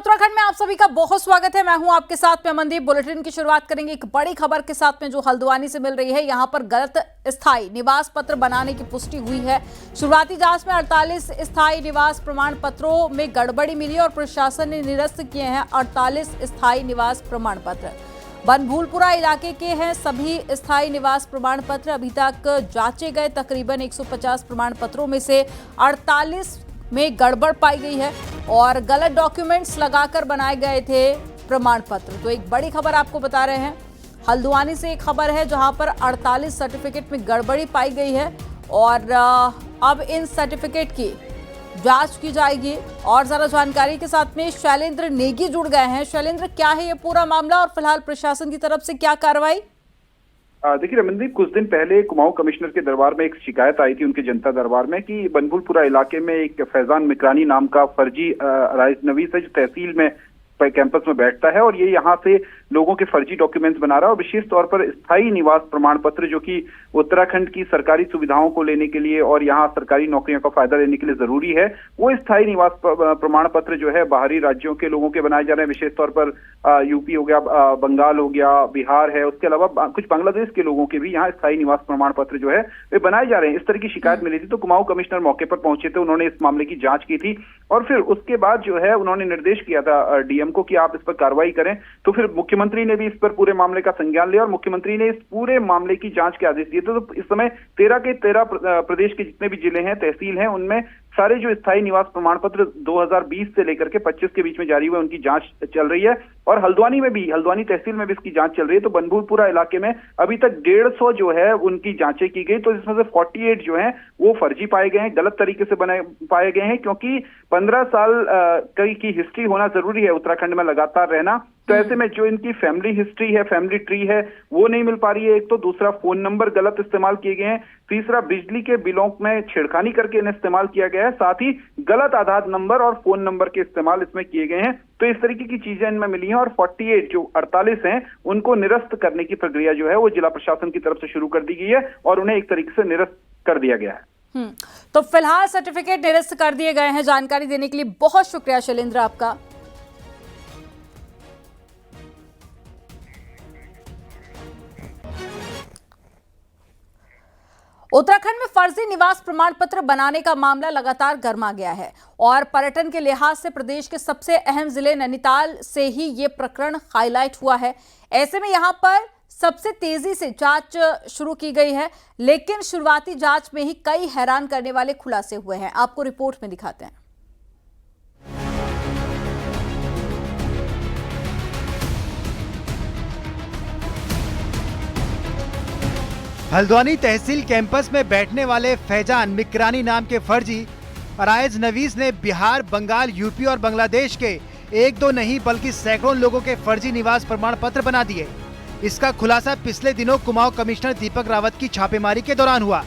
उत्तराखंड में आप सभी का बहुत स्वागत है। मैं हूं आपके साथ में अमनदीप। बुलेटिन की शुरुआत करेंगे एक बड़ी खबर के साथ में जो हल्द्वानी से मिल रही है। यहां पर गलत स्थायी निवास पत्र बनाने की पुष्टि हुई है। शुरुआती जांच में 48 स्थायी निवास प्रमाण पत्रों में गड़बड़ी मिली और प्रशासन ने निरस्त किए हैं 48 स्थायी निवास प्रमाण पत्र। बनभूलपुरा इलाके के हैं सभी स्थायी निवास प्रमाण पत्र। अभी तक जांचे गए तकरीबन 150 प्रमाण पत्रों में से 48 में गड़बड़ पाई गई है और गलत डॉक्यूमेंट्स लगाकर बनाए गए थे प्रमाण पत्र। तो एक बड़ी खबर आपको बता रहे हैं, हल्द्वानी से एक खबर है जहां पर 48 सर्टिफिकेट में गड़बड़ी पाई गई है और अब इन सर्टिफिकेट की जांच की जाएगी। और ज्यादा जानकारी के साथ में शैलेंद्र नेगी जुड़ गए हैं। शैलेंद्र, क्या है ये पूरा मामला और फिलहाल प्रशासन की तरफ से क्या कार्रवाई? देखिए रमनदीप, कुछ दिन पहले कुमाऊं कमिश्नर के दरबार में एक शिकायत आई थी उनके जनता दरबार में कि बनभूलपुरा इलाके में एक फैजान मिकरानी नाम का फर्जी राइजनवीस है जो तहसील में कैंपस में बैठता है और ये यहाँ से लोगों के फर्जी डॉक्यूमेंट्स बना रहा है और विशेष तौर पर स्थायी निवास प्रमाण पत्र जो कि उत्तराखंड की सरकारी सुविधाओं को लेने के लिए और यहाँ सरकारी नौकरियों का फायदा लेने के लिए जरूरी है, वो स्थायी निवास प्रमाण पत्र जो है बाहरी राज्यों के लोगों के बनाए जा रहे हैं। विशेष तौर पर यूपी हो गया, बंगाल हो गया, बिहार है, उसके अलावा कुछ बांग्लादेश के लोगों के भी यहाँ स्थायी निवास प्रमाण पत्र जो है वे बनाए जा रहे हैं। इस तरह की शिकायत मिली थी तो कुमाऊं कमिश्नर मौके पर पहुंचे थे, उन्होंने इस मामले की जांच की थी और फिर उसके बाद जो है उन्होंने निर्देश किया था डीएम को कि आप इस पर कार्रवाई करें। तो फिर मुख्यमंत्री ने भी इस पर पूरे मामले का संज्ञान लिया और मुख्यमंत्री ने इस पूरे मामले की जांच के आदेश दिए। तो इस समय 13 के 13 प्रदेश के जितने भी जिले हैं, तहसील हैं, उनमें सारे जो स्थायी निवास प्रमाण पत्र 2020 से लेकर के 25 के बीच में जारी हुए उनकी जांच चल रही है और हल्द्वानी में भी, हल्द्वानी तहसील में भी इसकी जांच चल रही है। तो बनभूलपुरा इलाके में अभी तक 150 जो है उनकी जांचें की गई, तो इसमें से 48 जो है वो फर्जी पाए गए हैं, गलत तरीके से बनाए पाए गए हैं, क्योंकि 15 साल की हिस्ट्री होना जरूरी है उत्तराखंड में लगातार रहना। तो ऐसे में जो इनकी फैमिली हिस्ट्री है, फैमिली ट्री है, वो नहीं मिल पा रही है। एक तो दूसरा फोन नंबर गलत इस्तेमाल किए गए हैं, तीसरा बिजली के बिलों में छेड़खानी करके इन्हें इस्तेमाल किया गया है, साथ ही गलत आधार नंबर और फोन नंबर के इस्तेमाल इसमें किए गए हैं। तो इस तरीके की चीजें इनमें मिली हैं और 48 जो 48 हैं उनको निरस्त करने की प्रक्रिया जो है वो जिला प्रशासन की तरफ से शुरू कर दी गई है और उन्हें एक तरीके से निरस्त कर दिया गया है। तो फिलहाल सर्टिफिकेट निरस्त कर दिए गए हैं। जानकारी देने के लिए बहुत शुक्रिया शैलेंद्र आपका। उत्तराखंड में फर्जी निवास प्रमाण पत्र बनाने का मामला लगातार गर्मा गया है और पर्यटन के लिहाज से प्रदेश के सबसे अहम जिले नैनीताल से ही ये प्रकरण हाईलाइट हुआ है। ऐसे में यहां पर सबसे तेजी से जांच शुरू की गई है, लेकिन शुरुआती जांच में ही कई हैरान करने वाले खुलासे हुए हैं। आपको रिपोर्ट में दिखाते हैं। हल्द्वानी तहसील कैंपस में बैठने वाले फैजान मिकरानी नाम के फर्जी राइजनवीस ने बिहार, बंगाल, यूपी और बांग्लादेश के एक दो नहीं बल्कि सैकड़ों लोगों के फर्जी निवास प्रमाण पत्र बना दिए। इसका खुलासा पिछले दिनों कुमाऊं कमिश्नर दीपक रावत की छापेमारी के दौरान हुआ,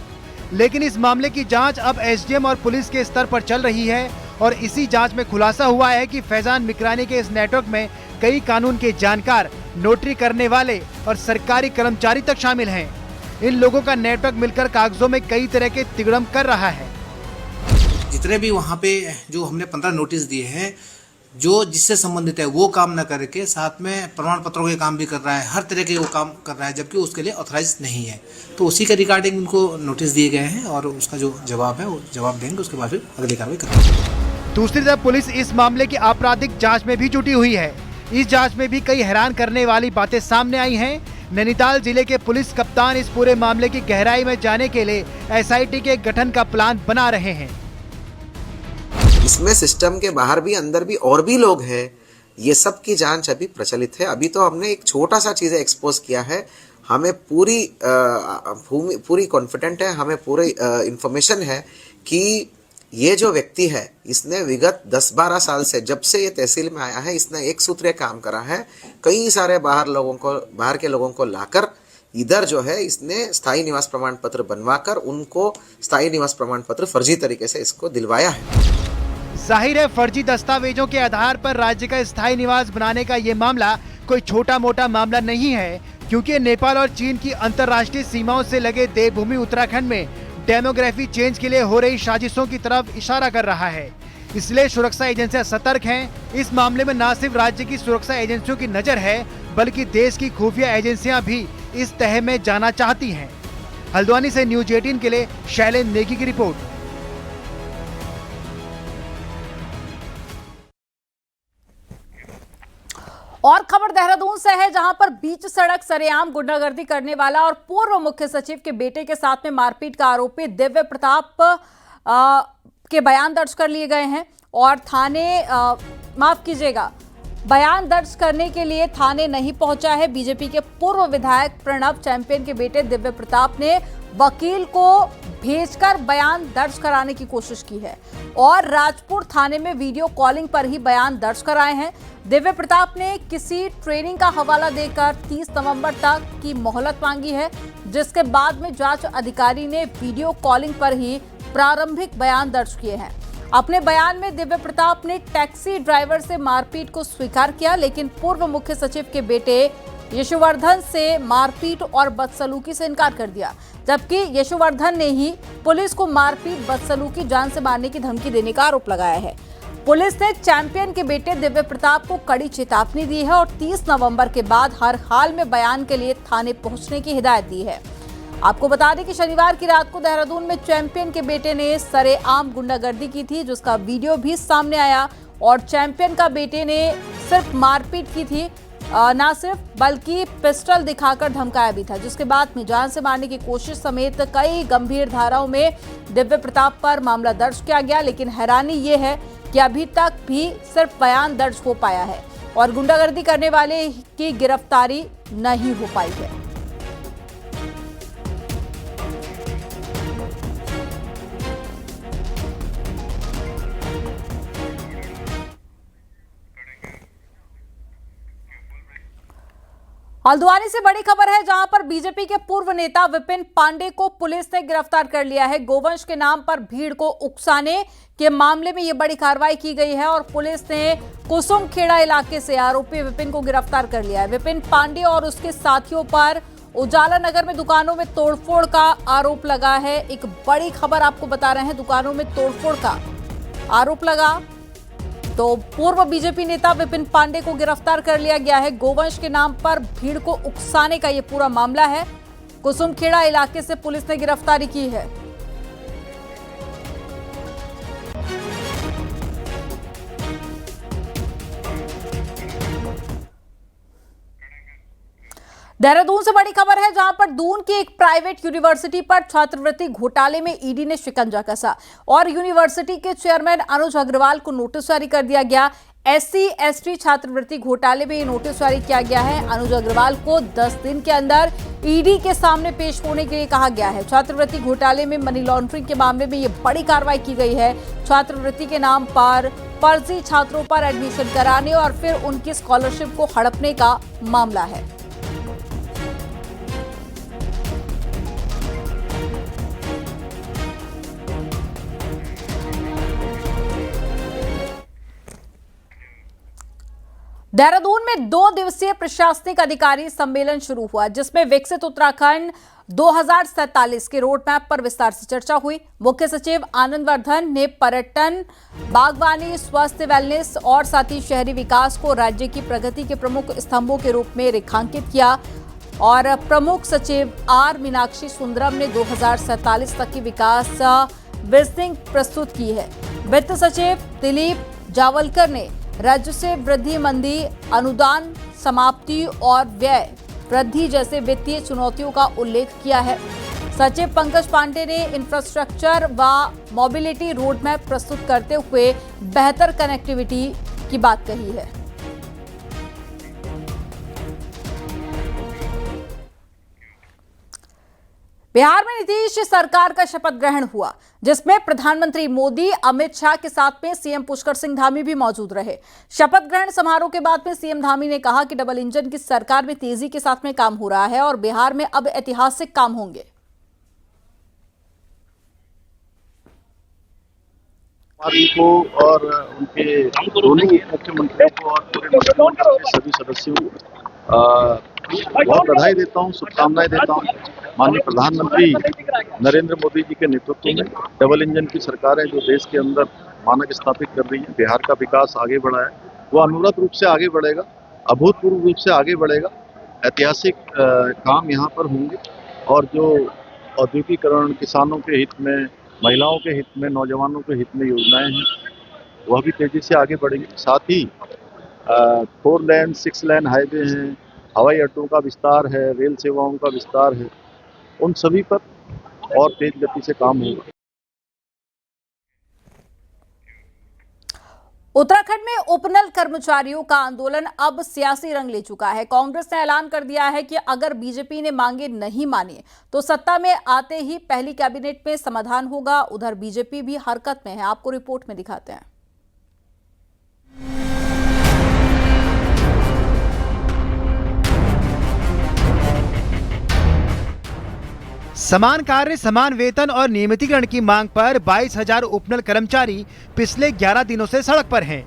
लेकिन इस मामले की जांच अब एसडीएम और पुलिस के स्तर पर चल रही है और इसी जांच में खुलासा हुआ है कि फैजान मिकरानी के इस नेटवर्क में कई कानून के जानकार, नोटरी करने वाले और सरकारी कर्मचारी तक शामिल हैं। इन लोगों का नेटवर्क मिलकर कागजों में कई तरह के तिगड़म कर रहा है। जितने भी वहाँ पे जो हमने 15 नोटिस दिए हैं, जो जिससे संबंधित है वो काम न करके साथ में प्रमाण पत्रों के काम भी कर रहा है, हर तरह के वो काम कर रहा है, जबकि उसके लिए ऑथराइज नहीं है। तो उसी के रिगार्डिंग उनको नोटिस दिए गए हैं और उसका जो जवाब है वो जवाब देंगे, उसके बाद फिर अगली कार्रवाई करेंगे। दूसरी तरफ पुलिस इस मामले की आपराधिक जाँच में भी जुटी हुई है। इस जाँच में भी कई हैरान करने वाली बातें सामने आई हैं। नैनीताल जिले के पुलिस कप्तान इस पूरे मामले की गहराई में जाने के लिए एसआईटी के गठन का प्लान बना रहे हैं। इसमें सिस्टम के बाहर भी अंदर भी और भी लोग हैं, ये सब की जांच अभी प्रचलित है। अभी तो हमने एक छोटा सा चीज़ एक्सपोज किया है, हमें पूरी कॉन्फिडेंट है, हमें पूरी इंफॉर्मेशन है कि ये जो व्यक्ति है इसने विगत 10-12 साल से, जब से ये तहसील में आया है, इसने एक सूत्रीय काम करा है। कई सारे बाहर के लोगों को लाकर इधर जो है इसने स्थायी निवास प्रमाण पत्र बनवाकर उनको स्थायी निवास प्रमाण पत्र फर्जी तरीके से इसको दिलवाया है। जाहिर है फर्जी दस्तावेजों के आधार पर राज्य का स्थायी निवास बनाने का ये मामला कोई छोटा मोटा मामला नहीं है, क्योंकि नेपाल और चीन की अंतर्राष्ट्रीय सीमाओं से लगे देवभूमि उत्तराखंड में डेमोग्राफी चेंज के लिए हो रही साजिशों की तरफ इशारा कर रहा है। इसलिए सुरक्षा एजेंसियां सतर्क हैं। इस मामले में न सिर्फ राज्य की सुरक्षा एजेंसियों की नजर है, बल्कि देश की खुफिया एजेंसियां भी इस तह में जाना चाहती हैं। हल्द्वानी से न्यूज 18 के लिए शैलेंद्र नेगी की रिपोर्ट। और खबर देहरादून से है, जहां पर बीच सड़क सरेआम गुंडागर्दी करने वाला और पूर्व मुख्य सचिव के बेटे के साथ में मारपीट का आरोपी दिव्य प्रताप के बयान दर्ज कर लिए गए हैं और थाने माफ कीजिएगा, बयान दर्ज करने के लिए थाने नहीं पहुंचा है। बीजेपी के पूर्व विधायक प्रणव चैंपियन के बेटे दिव्य प्रताप ने वकील को भेजकर बयान दर्ज कराने की कोशिश की है और राजपुर थाने में वीडियो कॉलिंग पर ही बयान दर्ज कराए हैं। दिव्य प्रताप ने किसी ट्रेनिंग का हवाला देकर 30 नवंबर तक की मोहलत मांगी है, जिसके बाद में जांच अधिकारी ने वीडियो कॉलिंग पर ही प्रारंभिक बयान दर्ज किए हैं। अपने बयान में दिव्य प्रताप ने टैक्सी ड्राइवर से मारपीट को स्वीकार किया, लेकिन पूर्व मुख्य सचिव के बेटे यशुवर्धन से मारपीट और बदसलूकी से इनकार कर दिया, जबकि यशुवर्धन ने ही पुलिस को मारपीट, बदसलूकी, जान से मारने की धमकी देने का आरोप लगाया है। पुलिस ने चैंपियन के बेटे दिव्य प्रताप को कड़ी चेतावनी दी है और 30 नवंबर के बाद हर हाल में बयान के लिए थाने पहुंचने की हिदायत दी है। आपको बता दें कि शनिवार की रात को देहरादून में चैंपियन के बेटे ने सरेआम गुंडागर्दी की थी, जिसका वीडियो भी सामने आया और चैंपियन का बेटे ने सिर्फ मारपीट की थी, ना सिर्फ बल्कि पिस्टल दिखाकर धमकाया भी था, जिसके बाद में जान से मारने की कोशिश समेत कई गंभीर धाराओं में दिव्य प्रताप पर मामला दर्ज किया गया। लेकिन हैरानी ये है कि अभी तक भी सिर्फ बयान दर्ज हो पाया है और गुंडागर्दी करने वाले की गिरफ्तारी नहीं हो पाई है। हल्द्वानी से बड़ी खबर है, जहां पर बीजेपी के पूर्व नेता विपिन पांडे को पुलिस ने गिरफ्तार कर लिया है। गोवंश के नाम पर भीड़ को उकसाने के मामले में यह बड़ी कार्रवाई की गई है और पुलिस ने कुसुमखेड़ा इलाके से आरोपी विपिन को गिरफ्तार कर लिया है। विपिन पांडे और उसके साथियों पर उजाला नगर में दुकानों में तोड़फोड़ का आरोप लगा है। एक बड़ी खबर आपको बता रहे हैं, दुकानों में तोड़फोड़ का आरोप लगा तो पूर्व बीजेपी नेता विपिन पांडे को गिरफ्तार कर लिया गया है। गोवंश के नाम पर भीड़ को उकसाने का यह पूरा मामला है। कुसुमखेड़ा इलाके से पुलिस ने गिरफ्तारी की है। देहरादून से बड़ी खबर है, जहां पर दून की एक प्राइवेट यूनिवर्सिटी पर छात्रवृत्ति घोटाले में ईडी ने शिकंजा कसा और यूनिवर्सिटी के चेयरमैन अनुज अग्रवाल को नोटिस जारी कर दिया गया। SC/ST छात्रवृत्ति घोटाले में ये नोटिस जारी किया गया है। अनुज अग्रवाल को 10 दिन के अंदर ईडी के सामने पेश होने के लिए कहा गया है। छात्रवृत्ति घोटाले में मनी लॉन्ड्रिंग के मामले में ये बड़ी कार्रवाई की गई है। छात्रवृत्ति के नाम पर फर्जी छात्रों पर एडमिशन कराने और फिर उनकी स्कॉलरशिप को हड़पने का मामला है। देहरादून में 2 दिवसीय प्रशासनिक अधिकारी सम्मेलन शुरू हुआ, जिसमें विकसित उत्तराखंड 2047 के रोड मैप पर विस्तार से चर्चा हुई। मुख्य सचिव आनंदवर्धन ने पर्यटन, बागवानी, स्वास्थ्य, वेलनेस और साथ ही शहरी विकास को राज्य की प्रगति के प्रमुख स्तंभों के रूप में रेखांकित किया और प्रमुख सचिव आर मीनाक्षी सुंदरम ने 2047 तक की विकास विजनिंग प्रस्तुत की है। वित्त सचिव दिलीप जावलकर ने राज्य से वृद्धि, मंदी, अनुदान समाप्ति और व्यय वृद्धि जैसे वित्तीय चुनौतियों का उल्लेख किया है। सचिव पंकज पांडे ने इंफ्रास्ट्रक्चर व मोबिलिटी रोडमैप प्रस्तुत करते हुए बेहतर कनेक्टिविटी की बात कही है। बिहार में नीतीश सरकार का शपथ ग्रहण हुआ, जिसमें प्रधानमंत्री मोदी, अमित शाह के साथ में सीएम पुष्कर सिंह धामी भी मौजूद रहे। शपथ ग्रहण समारोह के बाद में सीएम धामी ने कहा कि डबल इंजन की सरकार में तेजी के साथ में काम हो रहा है और बिहार में अब ऐतिहासिक काम होंगे। को और उनके दोनों मुख्यमंत्रियों को और पूरे मंत्रिमंडल के सभी सदस्यों को बहुत बधाई देता हूँ, शुभकामनाएं देता हूँ। माननीय प्रधानमंत्री नरेंद्र मोदी जी के नेतृत्व में डबल इंजन की सरकार है जो देश के अंदर मानक स्थापित कर रही है। बिहार का विकास आगे बढ़ा है, वो अनवरत रूप से आगे बढ़ेगा, अभूतपूर्व रूप से आगे बढ़ेगा। ऐतिहासिक काम यहाँ पर होंगे और जो औद्योगिकरण, किसानों के हित में, महिलाओं के हित में, नौजवानों के हित में योजनाएं हैं, वह भी तेजी से आगे बढ़ेंगी। साथ ही 4 लेन 6 लेन हाईवे हैं, हवाई अड्डों का विस्तार है, रेल सेवाओं का विस्तार है, उन सभी पर और तेज गति से काम होगा। उत्तराखंड में उपनल कर्मचारियों का आंदोलन अब सियासी रंग ले चुका है। कांग्रेस ने ऐलान कर दिया है कि अगर बीजेपी ने मांगे नहीं मानी तो सत्ता में आते ही पहली कैबिनेट में समाधान होगा। उधर बीजेपी भी हरकत में है, आपको रिपोर्ट में दिखाते हैं। समान कार्य, समान वेतन और नियमितीकरण की मांग पर 22,000 उपनल कर्मचारी पिछले 11 दिनों से सड़क पर हैं।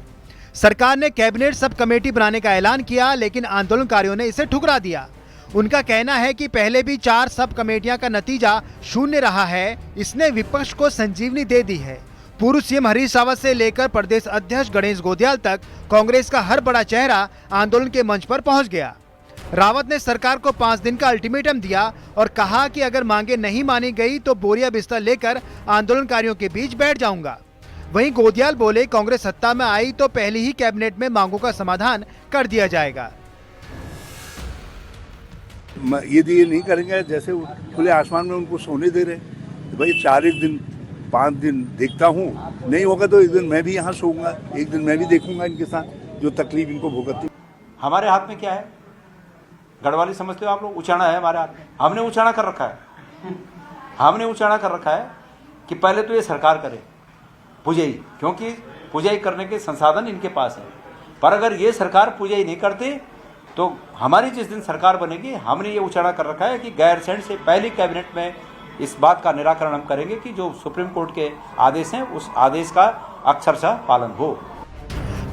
सरकार ने कैबिनेट सब कमेटी बनाने का ऐलान किया, लेकिन आंदोलनकारियों ने इसे ठुकरा दिया। उनका कहना है कि पहले भी 4 सब कमेटियां का नतीजा शून्य रहा है। इसने विपक्ष को संजीवनी दे दी है। पूर्व सीएम हरीश रावत से लेकर प्रदेश अध्यक्ष गणेश गोदियाल तक कांग्रेस का हर बड़ा चेहरा आंदोलन के मंच पर पहुंच गया। रावत ने सरकार को 5 दिन का अल्टीमेटम दिया और कहा कि अगर मांगे नहीं मानी गई तो बोरिया बिस्तर लेकर आंदोलनकारियों के बीच बैठ जाऊंगा। वहीं गोदियाल बोले, कांग्रेस सत्ता में आई तो पहली ही कैबिनेट में मांगों का समाधान कर दिया जाएगा। यदि ये नहीं करेंगे, जैसे खुले आसमान में उनको सोने दे रहे, तो भाई 4 दिन 5 दिन देखता हूँ, नहीं होगा तो एक दिन मैं भी यहाँ सोऊंगा, एक दिन मैं भी देखूंगा इनके साथ जो तकलीफ इनको भुगतती। हमारे हाथ में क्या है? गढ़वाली समझते हो आप लोग? उचाना है हमारे हाथ में। हमने उचाना कर रखा है, हमने उचाना कर रखा है कि पहले तो ये सरकार करे पुजाई, क्योंकि पुजाई करने के संसाधन इनके पास है। पर अगर ये सरकार पुजाई नहीं करते तो हमारी जिस दिन सरकार बनेगी, हमने ये उचाना कर रखा है कि गैरसैंण से पहली कैबिनेट में इस बात का निराकरण हम करेंगे कि जो सुप्रीम कोर्ट के आदेश हैं उस आदेश का अक्षरशः पालन हो।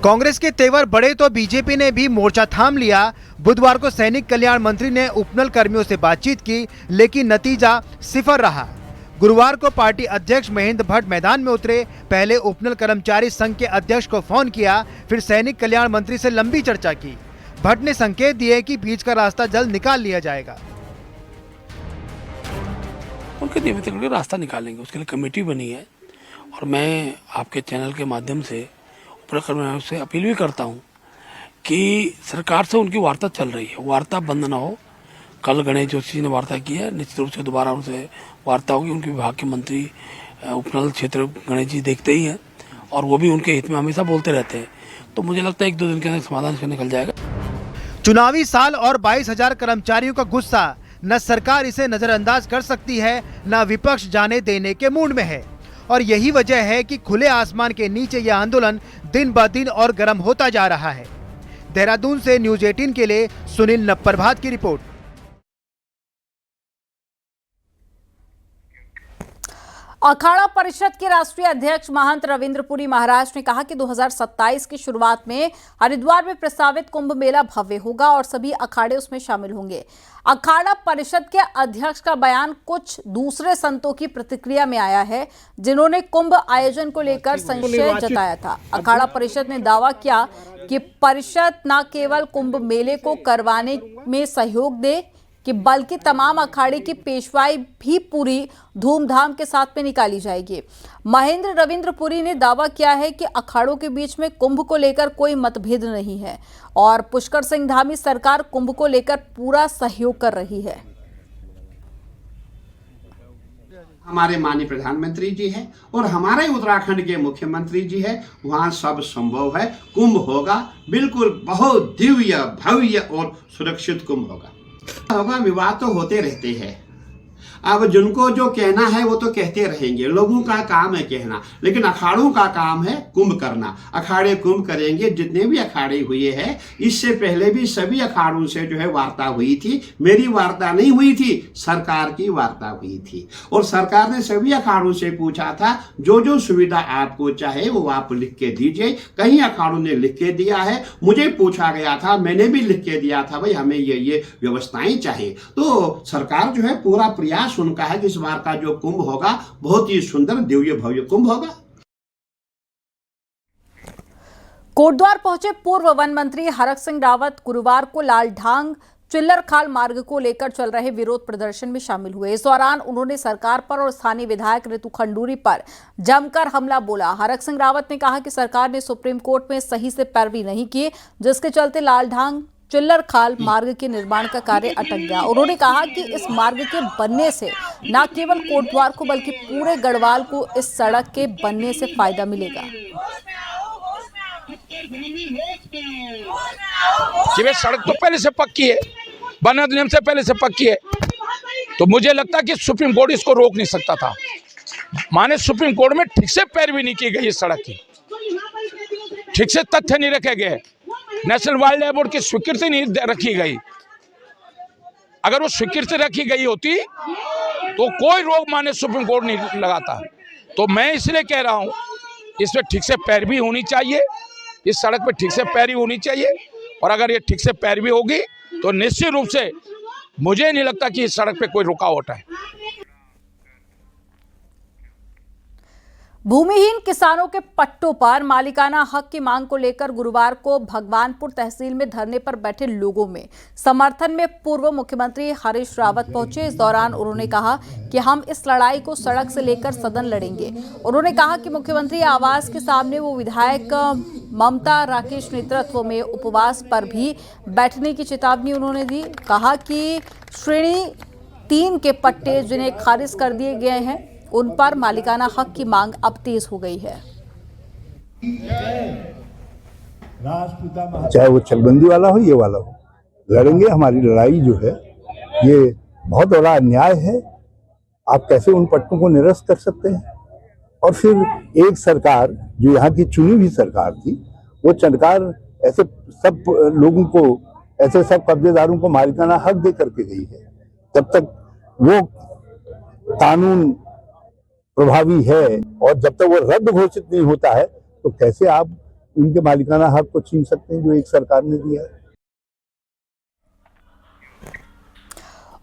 कांग्रेस के तेवर बढ़े तो बीजेपी ने भी मोर्चा थाम लिया। बुधवार को सैनिक कल्याण मंत्री ने उपनल कर्मियों से बातचीत की, लेकिन नतीजा सिफर रहा। गुरुवार को पार्टी अध्यक्ष महेंद्र भट्ट मैदान में उतरे। पहले उपनल कर्मचारी संघ के अध्यक्ष को फोन किया, फिर सैनिक कल्याण मंत्री से लंबी चर्चा की। भट्ट ने संकेत दिए कि बीच का रास्ता जल्द निकाल लिया जाएगा। उनके नियमितीकरण का रास्ता निकालेंगे, उसके लिए कमेटी बनी है। और मैं आपके चैनल के माध्यम से उपनल से अपील भी करता हूं कि सरकार से उनकी वार्ता चल रही है, वार्ता बंद ना हो। कल गणेश जोशी जी ने वार्ता की है, निश्चित रूप से दोबारा उनसे वार्ता होगी। उनके विभाग के मंत्री उपनल क्षेत्र गणेश जी देखते ही हैं और वो भी उनके हित में हमेशा बोलते रहते हैं। तो मुझे लगता है 1-2 दिन के अंदर समाधान से निकल जाएगा। चुनावी साल और 22,000 कर्मचारियों का गुस्सा, न सरकार इसे नजरअंदाज कर सकती है, न विपक्ष जाने देने के मूड में है। और यही वजह है कि खुले आसमान के नीचे यह आंदोलन दिन ब दिन और गर्म होता जा रहा है। देहरादून से न्यूज़ 18 के लिए सुनील नप्परभात की रिपोर्ट। अखाड़ा परिषद के राष्ट्रीय अध्यक्ष महंत रविंद्र पुरी महाराज ने कहा कि 2027 की शुरुआत में हरिद्वार में प्रस्तावित कुंभ मेला भव्य होगा और सभी अखाड़े उसमें शामिल होंगे। अखाड़ा परिषद के अध्यक्ष का बयान कुछ दूसरे संतों की प्रतिक्रिया में आया है, जिन्होंने कुंभ आयोजन को लेकर संशय जताया था। अखाड़ा परिषद ने दावा किया कि परिषद न केवल कुंभ मेले को करवाने में सहयोग दे कि बल्कि तमाम अखाड़े की पेशवाई भी पूरी धूमधाम के साथ में निकाली जाएगी। महेंद्र रविंद्र पुरी ने दावा किया है कि अखाड़ों के बीच में कुंभ को लेकर कोई मतभेद नहीं है और पुष्कर सिंह धामी सरकार कुंभ को लेकर पूरा सहयोग कर रही है। हमारे माननीय प्रधानमंत्री जी हैं और हमारे उत्तराखंड के मुख्यमंत्री जी हैं, वहाँ सब संभव है। कुंभ होगा, बिल्कुल बहुत दिव्य भव्य और सुरक्षित कुंभ होगा। विवाद तो होते रहते हैं, अब जिनको जो कहना है वो तो कहते रहेंगे, लोगों का काम है कहना, लेकिन अखाड़ों का काम है कुंभ करना। अखाड़े कुंभ करेंगे। जितने भी अखाड़े हुए हैं, इससे पहले भी सभी अखाड़ों से जो है वार्ता हुई थी। मेरी वार्ता नहीं हुई थी, सरकार की वार्ता हुई थी और सरकार ने सभी अखाड़ों से पूछा था जो जो सुविधा आपको चाहे वो आप लिख के दीजिए। कई अखाड़ों ने लिख के दिया है, मुझे पूछा गया था, मैंने भी लिख के दिया था भाई हमें ये व्यवस्थाएं चाहिए। तो सरकार जो है पूरा प्रयास उनका है कि इस बार का जो कुंभ होगा बहुत ही सुंदर दिव्य भव्य कुंभ होगा। कोटद्वार पहुंचे पूर्व वन मंत्री हरक सिंह रावत गुरुवार को लालढांग चिल्लरखाल मार्ग को लेकर चल रहे विरोध प्रदर्शन में शामिल हुए। इस दौरान उन्होंने सरकार पर और स्थानीय विधायक रितु खंडूरी पर जमकर हमला बोला। हरक सिंह रावत ने कहा कि सरकार ने सुप्रीम कोर्ट में सही से पैरवी नहीं की, जिसके चलते लालढांग चिल्लरखाल मार्ग के निर्माण का कार्य अटक गया। उन्होंने कहा कि इस मार्ग के बनने से न केवल कोटद्वार को बल्कि पूरे गढ़वाल को इस सड़क के बनने से फायदा मिलेगा। कि वे सड़क तो पहले से पक्की है, बने नियम से पहले से पक्की है, तो मुझे लगता कि सुप्रीम कोर्ट इसको रोक नहीं सकता था। माने सुप्रीम कोर्ट में ठीक से पैरवी नहीं की गई इस सड़क की, ठीक से तथ्य नहीं रखे गए, नेशनल वाइल्ड लाइफ बोर्ड की स्वीकृति नहीं रखी गई। अगर वो स्वीकृति रखी गई होती तो कोई रोक माने सुप्रीम कोर्ट नहीं लगाता। तो मैं इसलिए कह रहा हूँ इसमें ठीक से पैरवी होनी चाहिए, इस सड़क पे ठीक से पैरवी होनी चाहिए, और अगर ये ठीक से पैरवी होगी तो निश्चित रूप से मुझे नहीं लगता कि इस सड़क पे कोई रुकावट है। भूमिहीन किसानों के पट्टों पर मालिकाना हक की मांग को लेकर गुरुवार को भगवानपुर तहसील में धरने पर बैठे लोगों में समर्थन में पूर्व मुख्यमंत्री हरीश रावत पहुंचे। इस दौरान उन्होंने कहा कि हम इस लड़ाई को सड़क से लेकर सदन लड़ेंगे। उन्होंने कहा कि मुख्यमंत्री आवास के सामने वो विधायक ममता राकेश नेतृत्व में उपवास पर भी बैठने की चेतावनी उन्होंने दी। कहा कि श्रेणी 3 के पट्टे जिन्हें खारिज कर दिए गए हैं उन पर मालिकाना हक की मांग अब तेज हो गई है। चाहे वो चकबंदी वाला हो ये वाला हो, लड़ेंगे। हमारी लड़ाई जो है ये बहुत बड़ा अन्याय है। आप कैसे उन पट्टों को निरस्त कर सकते हैं? और फिर एक सरकार जो यहाँ की चुनी हुई सरकार थी, वो सरकार ऐसे सब लोगों को, ऐसे सब कब्जेदारों को मालिकाना हक दे करके गई है। जब तक वो कानून प्रभावी है और जब तक वो रद्द घोषित नहीं होता है तो कैसे आप उनके मालिकाना हक को छीन सकते हैं जो एक सरकार ने दिया है।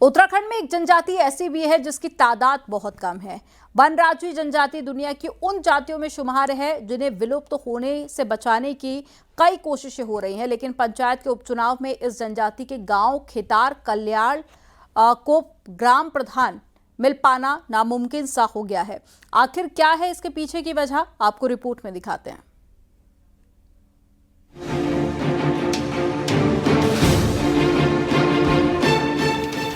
उत्तराखंड में एक जनजाति ऐसी भी है जिसकी तादाद बहुत कम है। वनराजी जनजाति दुनिया की उन जातियों में शुमार है जिन्हें विलुप्त होने से बचाने की कई कोशिशें हो रही हैं, लेकिन पंचायत के उपचुनाव में इस जनजाति के गांव खेतार कल्याण को ग्राम प्रधान मिल पाना नामुमकिन सा हो गया है। आखिर क्या है इसके पीछे की वजह, आपको रिपोर्ट में दिखाते हैं।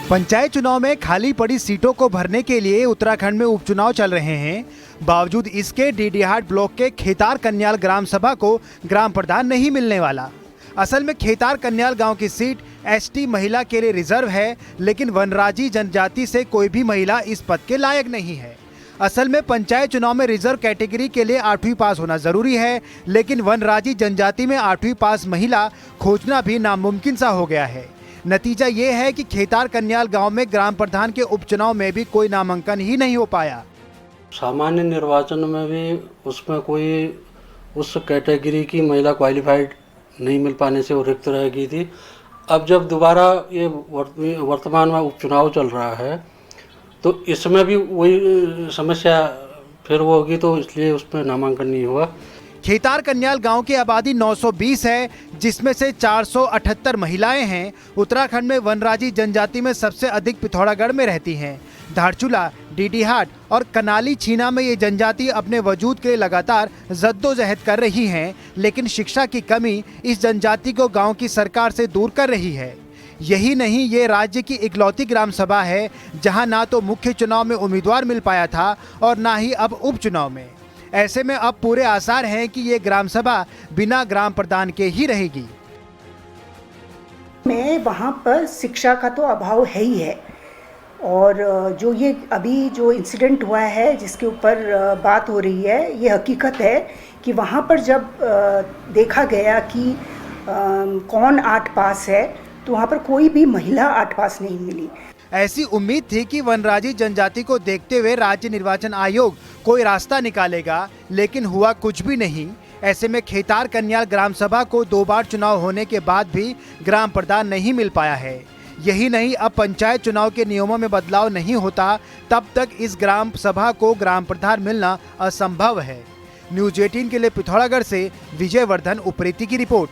पंचायत चुनाव में खाली पड़ी सीटों को भरने के लिए उत्तराखंड में उपचुनाव चल रहे हैं। बावजूद इसके डीडीहाट ब्लॉक के खेतार कन्याल ग्राम सभा को ग्राम प्रधान नहीं मिलने वाला। असल में खेतार कन्याल गांव की सीट एसटी महिला के लिए रिजर्व है, लेकिन वनराजी जनजाति से कोई भी महिला इस पद के लायक नहीं है। असल में पंचायत चुनाव में रिजर्व कैटेगरी के लिए 8वीं पास होना जरूरी है, लेकिन वनराजी जनजाति में 8वीं पास महिला खोजना भी नामुमकिन सा हो गया है। नतीजा ये है कि खेतार कन्याल गांव में ग्राम प्रधान के उपचुनाव में भी कोई नामांकन ही नहीं हो पाया। सामान्य निर्वाचन में भी उसमें कोई उस कैटेगरी की महिला क्वालिफाइड नहीं मिल पाने से वो रिक्त रह गई थी। अब जब दोबारा ये वर्तमान में उपचुनाव चल रहा है तो इसमें भी वही समस्या फिर वो होगी, तो इसलिए उसमें नामांकन नहीं हुआ। खेतार कन्याल गांव की आबादी 920 है, जिसमें से 478 महिलाएं हैं। उत्तराखंड में वनराजी जनजाति में सबसे अधिक पिथौरागढ़ में रहती हैं। धारचूला, डीडीहाट और कनाली छीना में ये जनजाति अपने वजूद के लिए लगातार जद्दोजहद कर रही हैं, लेकिन शिक्षा की कमी इस जनजाति को गांव की सरकार से दूर कर रही है। यही नहीं, ये राज्य की इकलौती ग्राम सभा है जहां ना तो मुख्य चुनाव में उम्मीदवार मिल पाया था और ना ही अब उपचुनाव में। ऐसे में अब पूरे आसार हैं कि ये ग्राम सभा बिना ग्राम प्रधान के ही रहेगी। वहाँ पर शिक्षा का तो अभाव है ही है, और जो ये अभी जो इंसिडेंट हुआ है जिसके ऊपर बात हो रही है, ये हकीकत है कि वहाँ पर जब देखा गया कि कौन 8 पास है तो वहाँ पर कोई भी महिला 8 पास नहीं मिली। ऐसी उम्मीद थी कि वनराजी जनजाति को देखते हुए राज्य निर्वाचन आयोग कोई रास्ता निकालेगा, लेकिन हुआ कुछ भी नहीं। ऐसे में खेतार कन्याल ग्राम सभा को 2 बार चुनाव होने के बाद भी ग्राम प्रधान नहीं मिल पाया है। यही नहीं, अब पंचायत चुनाव के नियमों में बदलाव नहीं होता तब तक इस ग्राम सभा को ग्राम प्रधान मिलना असंभव है। न्यूज 18 के लिए पिथौरागढ़ से विजय वर्धन उप्रेती की रिपोर्ट।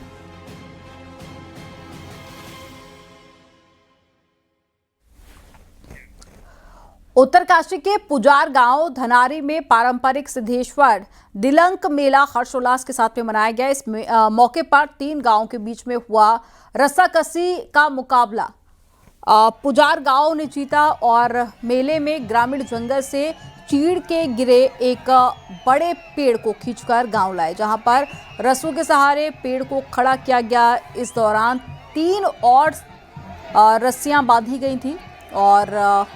उत्तरकाशी के पुजार गांव धनारी में पारंपरिक सिद्धेश्वर दिलंक मेला हर्षोल्लास के साथ में मनाया गया। इस मौके पर 3 गांवों के बीच में हुआ रस्साकसी का मुकाबला पुजार गांव ने जीता और मेले में ग्रामीण जंगल से चीड़ के गिरे एक बड़े पेड़ को खींचकर गांव लाए, जहां पर रस्सों के सहारे पेड़ को खड़ा किया गया। इस दौरान 3 और रस्सियां बांधी गई थी और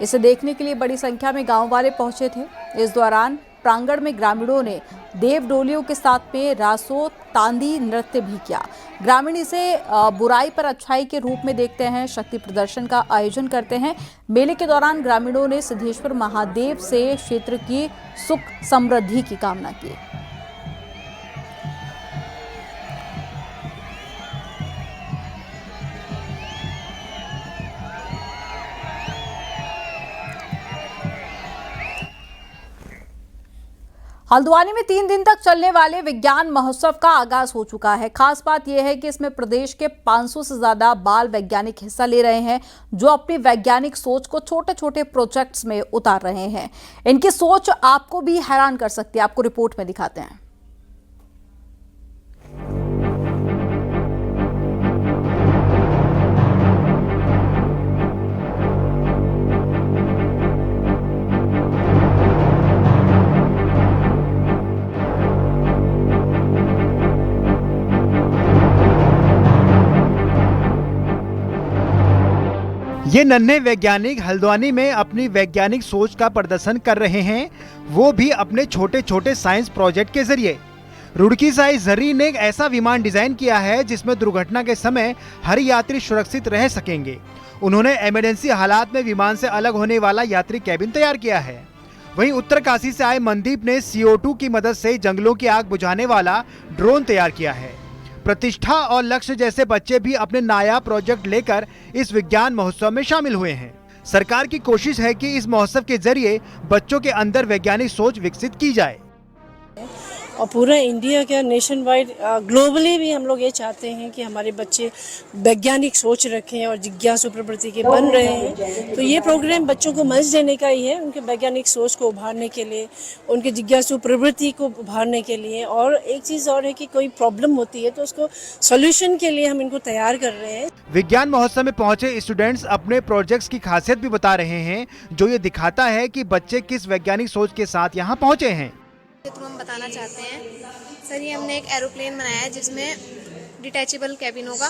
इसे देखने के लिए बड़ी संख्या में गांव वाले पहुंचे थे। इस दौरान प्रांगण में ग्रामीणों ने देव डोलियों के साथ में रासो तांदी नृत्य भी किया। ग्रामीण इसे बुराई पर अच्छाई के रूप में देखते हैं, शक्ति प्रदर्शन का आयोजन करते हैं। मेले के दौरान ग्रामीणों ने सिद्धेश्वर महादेव से क्षेत्र की सुख समृद्धि की कामना की। हल्द्वानी में 3 दिन तक चलने वाले विज्ञान महोत्सव का आगाज हो चुका है। खास बात यह है कि इसमें प्रदेश के 500 से ज्यादा बाल वैज्ञानिक हिस्सा ले रहे हैं, जो अपनी वैज्ञानिक सोच को छोटे छोटे प्रोजेक्ट्स में उतार रहे हैं। इनकी सोच आपको भी हैरान कर सकती है। आपको रिपोर्ट में दिखाते हैं। ये नन्हे वैज्ञानिक हल्द्वानी में अपनी वैज्ञानिक सोच का प्रदर्शन कर रहे हैं, वो भी अपने छोटे छोटे साइंस प्रोजेक्ट के जरिए। रुड़की साई जर्री ने एक ऐसा विमान डिजाइन किया है जिसमें दुर्घटना के समय हर यात्री सुरक्षित रह सकेंगे। उन्होंने इमरजेंसी हालात में विमान से अलग होने वाला यात्री कैबिन तैयार किया है। वहीं उत्तरकाशी से आए मनदीप ने CO2 की मदद से जंगलों की आग बुझाने वाला ड्रोन तैयार किया है। प्रतिष्ठा और लक्ष्य जैसे बच्चे भी अपने नायाब प्रोजेक्ट लेकर इस विज्ञान महोत्सव में शामिल हुए हैं। सरकार की कोशिश है कि इस महोत्सव के जरिए बच्चों के अंदर वैज्ञानिक सोच विकसित की जाए और पूरा इंडिया क्या नेशन वाइड ग्लोबली भी हम लोग ये चाहते हैं कि हमारे बच्चे वैज्ञानिक सोच रखें और जिज्ञासु प्रवृत्ति के बन रहे हैं। तो ये प्रोग्राम बच्चों को मंच देने का ही है, उनके वैज्ञानिक सोच को उभारने के लिए, उनके जिज्ञासु प्रवृत्ति को उभारने के लिए। और एक चीज़ और है कि कोई प्रॉब्लम होती है तो उसको सोल्यूशन के लिए हम इनको तैयार कर रहे हैं। विज्ञान महोत्सव में पहुंचे स्टूडेंट्स अपने प्रोजेक्ट्स की खासियत भी बता रहे हैं, जो ये दिखाता है कि बच्चे किस वैज्ञानिक सोच के साथ यहाँ पहुँचे हैं। तो हम बताना चाहते हैं सर, ये हमने एक एरोप्लेन बनाया है जिसमें डिटैचेबल कैबिन होगा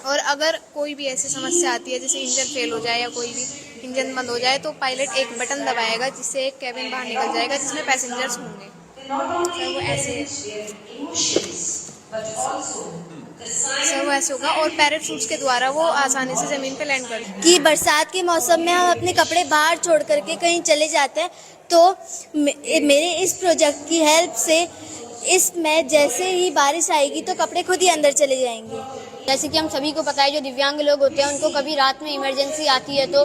और अगर कोई भी ऐसी समस्या आती है जैसे इंजन फेल हो जाए या कोई भी इंजन बंद हो जाए तो पायलट एक बटन दबाएगा जिससे एक कैबिन बाहर निकल जाएगा जिसमें पैसेंजर्स होंगे। सर वो ऐसे होगा और पैराशूट्स के द्वारा वो आसानी से ज़मीन पे लैंड कर कि बरसात के मौसम में हम अपने कपड़े बाहर छोड़ करके कहीं चले जाते हैं तो मेरे इस प्रोजेक्ट की हेल्प से इसमें जैसे ही बारिश आएगी तो कपड़े खुद ही अंदर चले जाएंगे। जैसे कि हम सभी को पता है जो दिव्यांग लोग होते हैं उनको कभी रात में इमरजेंसी आती है तो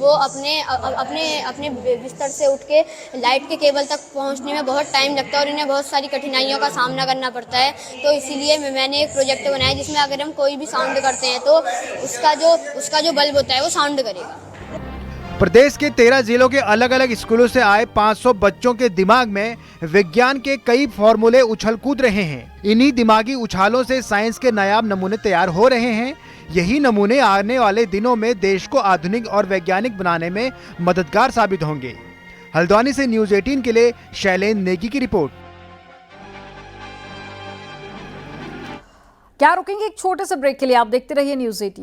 वो अपने बिस्तर से उठ के लाइट के केबल तक पहुंचने में बहुत टाइम लगता है और इन्हें बहुत सारी कठिनाइयों का सामना करना पड़ता है। तो इसीलिए मैंने एक प्रोजेक्ट बनाया जिसमें अगर हम कोई भी साउंड करते हैं तो उसका जो बल्ब होता है वो साउंड करेगा। प्रदेश के 13 जिलों के अलग अलग स्कूलों से आए 500 बच्चों के दिमाग में विज्ञान के कई फॉर्मूले उछल कूद रहे हैं। इन्हीं दिमागी उछालों से साइंस के नायाब नमूने तैयार हो रहे हैं। यही नमूने आने वाले दिनों में देश को आधुनिक और वैज्ञानिक बनाने में मददगार साबित होंगे। हल्द्वानी से न्यूज 18 के लिए शैलेंद्र नेगी की रिपोर्ट। क्या रुकेंगे एक छोटे से ब्रेक के लिए, आप देखते रहिए न्यूज 18।